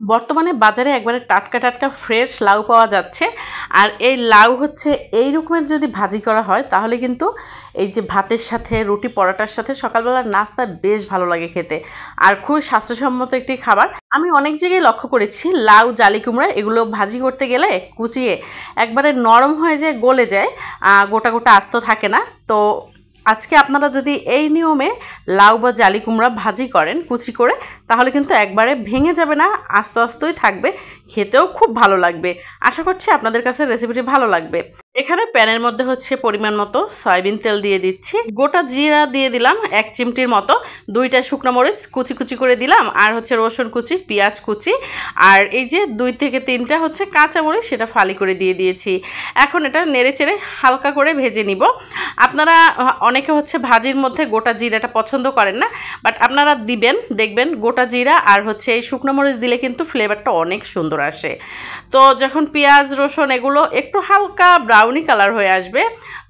বর্তমানে বাজারে একবারে টাটকা টাটকা ফ্রেশ লাউ পাওয়া যাচ্ছে। আর এই লাউ হচ্ছে এই রকমের যদি ভাজি করা হয় তাহলে কিন্তু এই যে ভাতের সাথে রুটি পরোটার সাথে সকালবেলার নাস্তা বেশ ভালো লাগে খেতে, আর খুবই স্বাস্থ্যসম্মত একটি খাবার। আমি অনেক জায়গায় লক্ষ্য করেছি লাউ, জালি কুমড়া এগুলো ভাজি করতে গেলে কুচিয়ে একবারে নরম হয়ে যায়, গলে যায়, গোটা গোটা আস্ত থাকে না। তো আজকে আপনারা যদি এই নিয়মে লাউ বা জালি কুমড়া ভাজি করেন কুচি করে, তাহলে কিন্তু একবারে ভেঙে যাবে না, আস্তে আস্তেই থাকবে, খেতেও খুব ভালো লাগবে। আশা করছি আপনাদের কাছে রেসিপিটি ভালো লাগবে। এখানে প্যানের মধ্যে হচ্ছে পরিমাণ মতো সয়াবিন তেল দিয়ে দিচ্ছি, গোটা জিরা দিয়ে দিলাম 1 চিমটির মতো, 2টা শুকনো মরিচ কুচি কুচি করে দিলাম, আর হচ্ছে রসুন কুচি, পেঁয়াজ কুচি, আর এই যে 2 থেকে 3টা হচ্ছে কাঁচা মরিচ, সেটা ফালি করে দিয়ে দিয়েছি। এখন এটা নেড়ে চেড়ে হালকা করে ভেজে নিব। আপনারা অনেকে হচ্ছে ভাজির মধ্যে গোটা জিরাটা পছন্দ করেন না, বাট আপনারা দিবেন, দেখবেন গোটা জিরা আর হচ্ছে এই শুকনো মরিচ দিলে কিন্তু ফ্লেভারটা অনেক সুন্দর আসে। তো যখন পেঁয়াজ রসুন এগুলো একটু হালকা ব্রাউনি কালার হয়ে আসবে,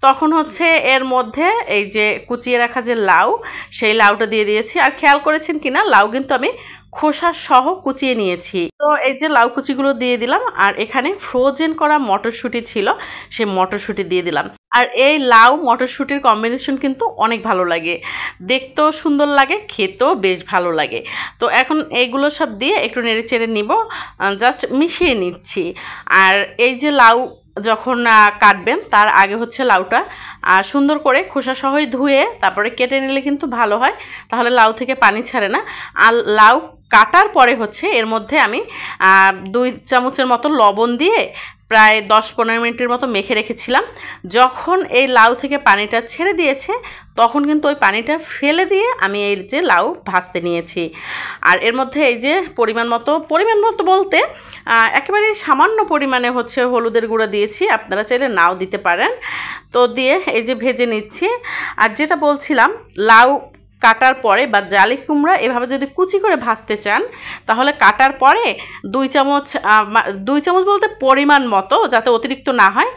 তখন হচ্ছে এর মধ্যে এই যে কুচিয়ে রাখা যে লাউ, সেই লাউটা দিয়ে দিয়েছি। আর খেয়াল করেছেন কিনা, লাউ কিন্তু আমি খোসা সহ কুচিয়ে নিয়েছি। তো এই যে লাউ কুচিগুলো দিয়ে দিলাম, আর এখানে ফ্রোজেন করা মটরশুঁটি ছিল, সেই মটরশুঁটি দিয়ে দিলাম। আর এই লাউ মটরশুঁটির কম্বিনেশন কিন্তু অনেক ভালো লাগে, দেখতেও সুন্দর লাগে, খেতেও বেশ ভালো লাগে। তো এখন এইগুলো সব দিয়ে একটু নেড়ে চেড়ে নিব, জাস্ট মিশিয়ে নিচ্ছি। আর এই যে লাউ যখন কাটবেন তার আগে হচ্ছে লাউটা সুন্দর করে খোসা সহই ধুয়ে তারপরে কেটে নিলে কিন্তু ভালো হয়, তাহলে লাউ থেকে পানি ছাড়ে না। আর লাউ কাটার পরে হচ্ছে এর মধ্যে আমি 2 চামচের মতো লবণ দিয়ে প্রায় 10-15 মিনিটের মতো মেখে রেখেছিলাম। যখন এই লাউ থেকে পানিটা ছেড়ে দিয়েছে, তখন কিন্তু ওই পানিটা ফেলে দিয়ে আমি এই যে লাউ ভাজতে নিয়েছি। আর এর মধ্যে এই যে পরিমাণ মতো বলতে একেবারে সামান্য পরিমাণে হচ্ছে হলুদের গুঁড়া দিয়েছি, আপনারা চাইলে নাও দিতে পারেন। তো দিয়ে এই যে ভেজে নিচ্ছি। আর যেটা বলছিলাম, লাউ কাটার পরে বা জালি কুমড়া এভাবে যদি কুচি করে ভাজতে চান, তাহলে কাটার পরে 2 চামচ বলতে পরিমাণ মতো, যাতে অতিরিক্ত না হয়,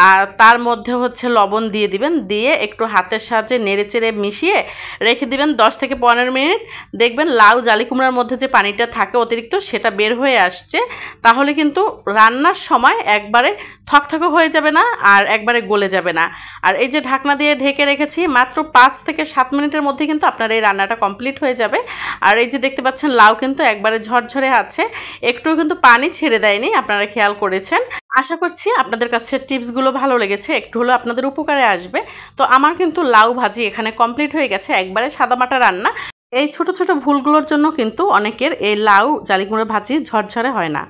আর তার মধ্যে হচ্ছে লবণ দিয়ে দিবেন, দিয়ে একটু হাতের সাহায্যে নেড়ে চেড়ে মিশিয়ে রেখে দিবেন 10 থেকে 15 মিনিট। দেখবেন লাউ জালি কুমড়ার মধ্যে যে পানিটা থাকে অতিরিক্ত, সেটা বের হয়ে আসছে। তাহলে কিন্তু রান্নার সময় একবারে থকথকে হয়ে যাবে না, আর একবারে গলে যাবে না। আর এই যে ঢাকনা দিয়ে ঢেকে রেখেছি, মাত্র 5 থেকে 7 মিনিটের মধ্যে কিন্তু আপনার এই রান্নাটা কমপ্লিট হয়ে যাবে। আর এই যে দেখতে পাচ্ছেন লাউ কিন্তু একবারে ঝরঝরে আছে, একটু কিন্তু পানি ছেড়ে দেয়নি, আপনারা খেয়াল করেছেন। আশা করছি আপনাদের কাছে টিপসগুলো ভালো লেগেছে, একটু হলেও আপনাদের উপকারে আসবে। তো আমার কিন্তু লাউ ভাজি এখানে কমপ্লিট হয়ে গেছে, একবারে সাদামাটা রান্না। এই ছোট ছোট ভুলগুলোর জন্য কিন্তু অনেকের এই লাউ জালি কুমড়া ভাজি ঝরঝরে হয় না।